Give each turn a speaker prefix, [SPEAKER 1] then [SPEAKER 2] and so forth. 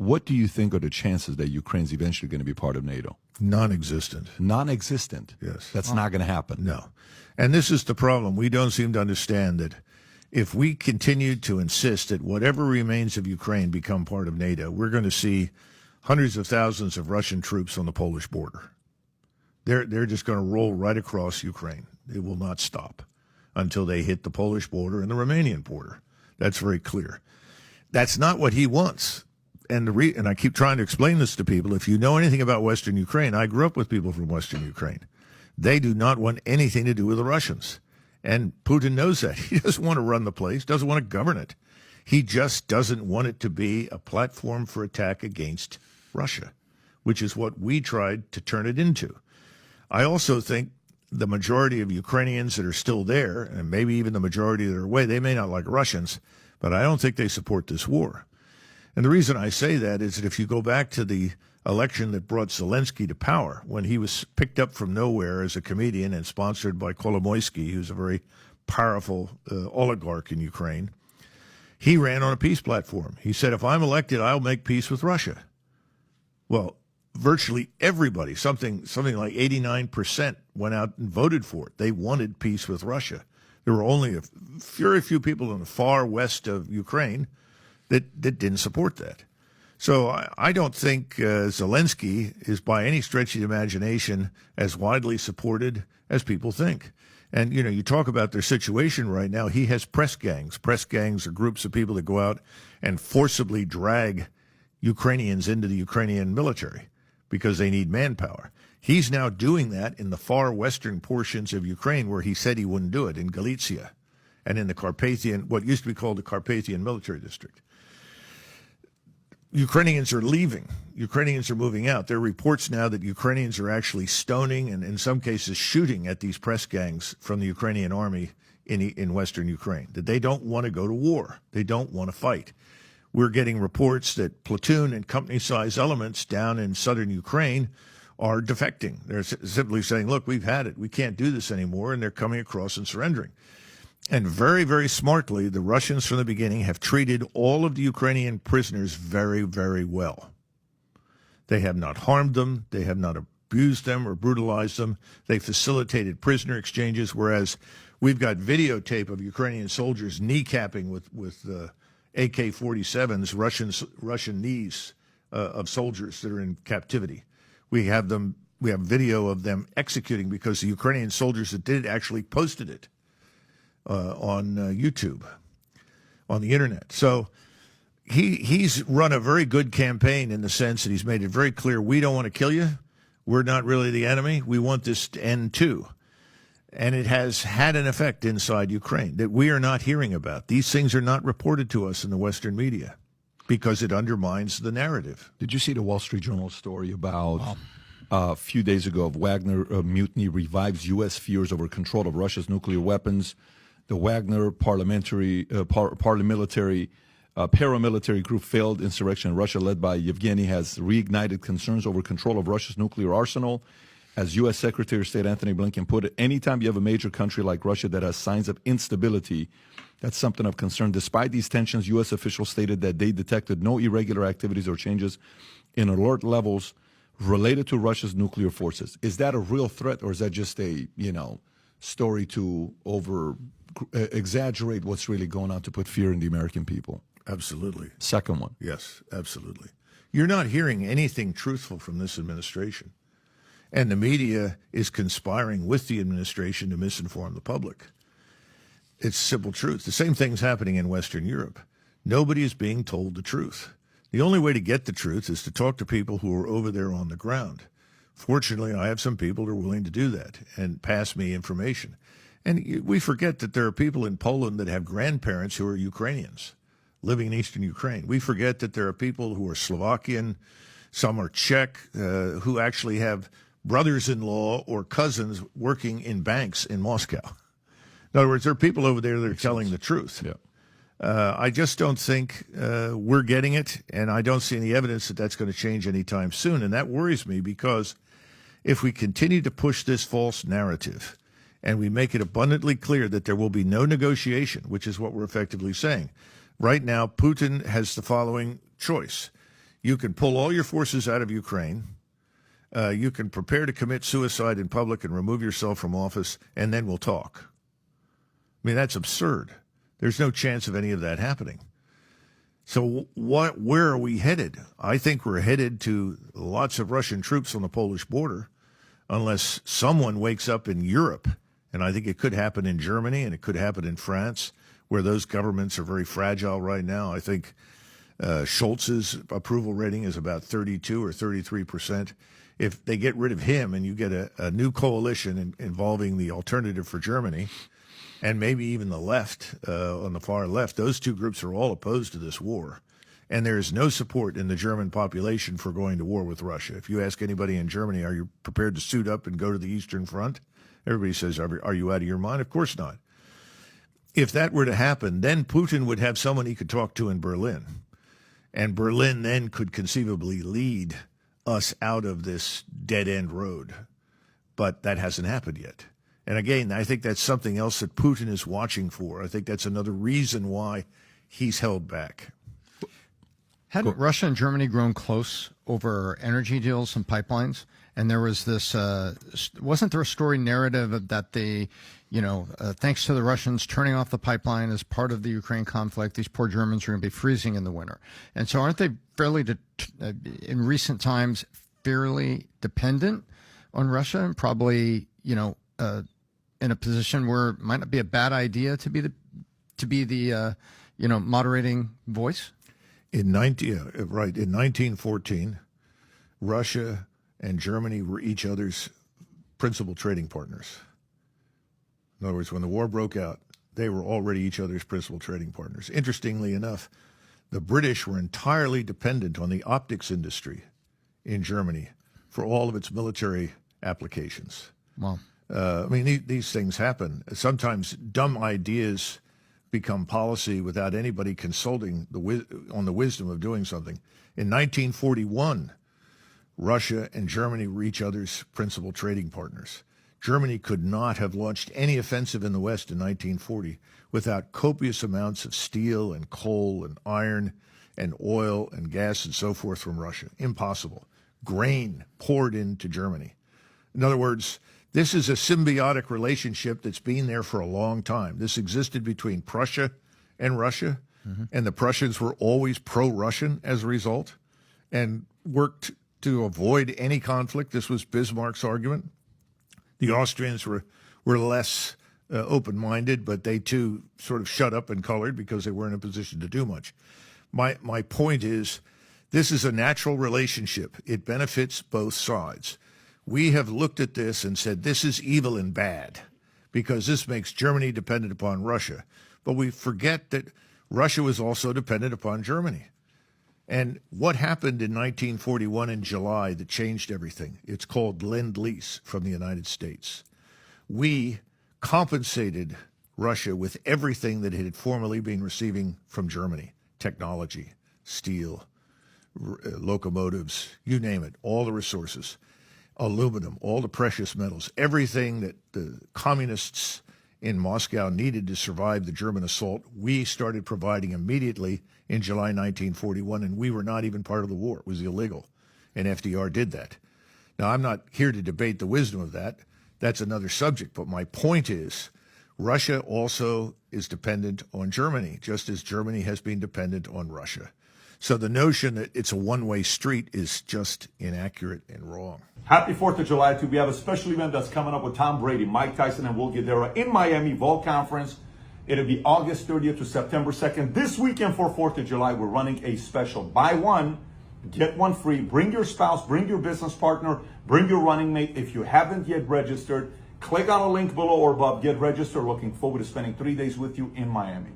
[SPEAKER 1] What do you think are the chances that Ukraine's eventually going to be part of NATO?
[SPEAKER 2] Non-existent.
[SPEAKER 1] Non-existent?
[SPEAKER 2] Yes.
[SPEAKER 1] That's not going to happen.
[SPEAKER 2] No. And this is the problem. We don't seem to understand that if we continue to insist that whatever remains of Ukraine become part of NATO, we're going to see hundreds of thousands of Russian troops on the Polish border. They're just going to roll right across Ukraine. They will not stop until they hit the Polish border and the Romanian border. That's very clear. That's not what he wants. And I keep trying to explain this to people. If you know anything about Western Ukraine, I grew up with people from Western Ukraine. They do not want anything to do with the Russians. And Putin knows that. He doesn't want to run the place, doesn't want to govern it. He just doesn't want it to be a platform for attack against Russia, which is what we tried to turn it into. I also think the majority of Ukrainians that are still there, and maybe even the majority that are away, they may not like Russians, but I don't think they support this war. And the reason I say that is that if you go back to the election that brought Zelensky to power, when he was picked up from nowhere as a comedian and sponsored by Kolomoisky, who's a very powerful oligarch in Ukraine, he ran on a peace platform. He said, if I'm elected, I'll make peace with Russia. Well, virtually everybody, something like 89%, went out and voted for it. They wanted peace with Russia. There were only a very few people in the far west of Ukraine that didn't support that. So I don't think Zelensky is by any stretch of the imagination as widely supported as people think. And, you know, you talk about their situation right now. He has press gangs. Press gangs are groups of people that go out and forcibly drag Ukrainians into the Ukrainian military because they need manpower. He's now doing that in the far western portions of Ukraine where he said he wouldn't do it, in Galicia and in the Carpathian, what used to be called the Carpathian Military District. Ukrainians are leaving. Ukrainians are moving out. There are reports now that Ukrainians are actually stoning and in some cases shooting at these press gangs from the Ukrainian army in western Ukraine, that they don't want to go to war. They don't want to fight. We're getting reports that platoon and company-size elements down in southern Ukraine are defecting. They're simply saying, look, we've had it. We can't do this anymore, and they're coming across and surrendering. And very, very smartly, the Russians from the beginning have treated all of the Ukrainian prisoners very, very well. They have not harmed them. They have not abused them or brutalized them. They facilitated prisoner exchanges, whereas we've got videotape of Ukrainian soldiers kneecapping with AK-47s, Russian knees of soldiers that are in captivity. We have video of them executing because the Ukrainian soldiers that did it actually posted it on YouTube, on the internet. So he's run a very good campaign in the sense that he's made it very clear, we don't want to kill you. We're not really the enemy. We want this to end too. And it has had an effect inside Ukraine that we are not hearing about. These things are not reported to us in the Western media because it undermines the narrative.
[SPEAKER 1] Did you see the Wall Street Journal story about a few days ago of Wagner mutiny revives U.S. fears over control of Russia's nuclear weapons? The Wagner paramilitary group failed insurrection in Russia led by Yevgeny has reignited concerns over control of Russia's nuclear arsenal. As U.S. Secretary of State Anthony Blinken put it, anytime you have a major country like Russia that has signs of instability, that's something of concern. Despite these tensions, U.S. officials stated that they detected no irregular activities or changes in alert levels related to Russia's nuclear forces. Is that a real threat, or is that just a, story to exaggerate what's really going on to put fear in the American people?
[SPEAKER 2] Absolutely.
[SPEAKER 1] Second one.
[SPEAKER 2] Yes, absolutely. You're not hearing anything truthful from this administration. And the media is conspiring with the administration to misinform the public. It's simple truth. The same thing's happening in Western Europe. Nobody is being told the truth. The only way to get the truth is to talk to people who are over there on the ground. Fortunately, I have some people who are willing to do that and pass me information. And we forget that there are people in Poland that have grandparents who are Ukrainians living in eastern Ukraine. We forget that there are people who are Slovakian, some are Czech, who actually have brothers-in-law or cousins working in banks in Moscow. In other words, there are people over there that are telling the truth.
[SPEAKER 1] Yeah.
[SPEAKER 2] I just don't think we're getting it, and I don't see any evidence that that's going to change anytime soon. And that worries me because if we continue to push this false narrative and we make it abundantly clear that there will be no negotiation, which is what we're effectively saying. Right now, Putin has the following choice. You can pull all your forces out of Ukraine. You can prepare to commit suicide in public and remove yourself from office, and then we'll talk. I mean, that's absurd. There's no chance of any of that happening. So where are we headed? I think we're headed to lots of Russian troops on the Polish border unless someone wakes up in Europe. And I think it could happen in Germany and it could happen in France, where those governments are very fragile right now. I think Scholz's approval rating is about 32 or 33%. If they get rid of him and you get a new coalition involving the Alternative for Germany and maybe even the left, on the far left, those two groups are all opposed to this war. And there is no support in the German population for going to war with Russia. If you ask anybody in Germany, are you prepared to suit up and go to the Eastern Front? Everybody says, are you out of your mind? Of course not. If that were to happen, then Putin would have someone he could talk to in Berlin. And Berlin then could conceivably lead us out of this dead-end road. But that hasn't happened yet. And again, I think that's something else that Putin is watching for. I think that's another reason why he's held back.
[SPEAKER 3] Hadn't Russia and Germany grown close over energy deals and pipelines? And there was this, wasn't there a story narrative that thanks to the Russians turning off the pipeline as part of the Ukraine conflict, these poor Germans are going to be freezing in the winter. And so aren't they in recent times, fairly dependent on Russia and probably, in a position where it might not be a bad idea to be the moderating voice?
[SPEAKER 2] In 1914, Russia and Germany were each other's principal trading partners. In other words, when the war broke out, they were already each other's principal trading partners. Interestingly enough, the British were entirely dependent on the optics industry in Germany for all of its military applications.
[SPEAKER 3] Wow.
[SPEAKER 2] These things happen. Sometimes dumb ideas become policy without anybody consulting on the wisdom of doing something. In 1941, Russia and Germany were each other's principal trading partners. Germany could not have launched any offensive in the West in 1940 without copious amounts of steel and coal and iron and oil and gas and so forth from Russia. Impossible. Grain poured into Germany. In other words, this is a symbiotic relationship that's been there for a long time. This existed between Prussia and Russia, and the Prussians were always pro-Russian as a result and worked to avoid any conflict. This was Bismarck's argument. The Austrians were less open-minded, but they too sort of shut up and colored because they weren't in a position to do much. My point is, this is a natural relationship. It benefits both sides. We have looked at this and said this is evil and bad because this makes Germany dependent upon Russia. But we forget that Russia was also dependent upon Germany. And what happened in 1941 in July that changed everything? It's called Lend-Lease from the United States. We compensated Russia with everything that it had formerly been receiving from Germany: technology, steel, locomotives, you name it, all the resources, aluminum, all the precious metals, everything that the communists in Moscow needed to survive the German assault, we started providing immediately in July 1941, and we were not even part of the war. It was illegal, and FDR did that. Now, I'm not here to debate the wisdom of that. That's another subject, but my point is Russia also is dependent on Germany, just as Germany has been dependent on Russia. So the notion that it's a one-way street is just inaccurate and wrong.
[SPEAKER 4] Happy 4th of July to you. We have a special event that's coming up with Tom Brady, Mike Tyson, and Will Guidara in Miami, Vol Conference. It'll be August 30th to September 2nd. This weekend for 4th of July, we're running a special. Buy one, get one free. Bring your spouse, bring your business partner, bring your running mate. If you haven't yet registered, click on a link below or above. Get registered. Looking forward to spending 3 days with you in Miami.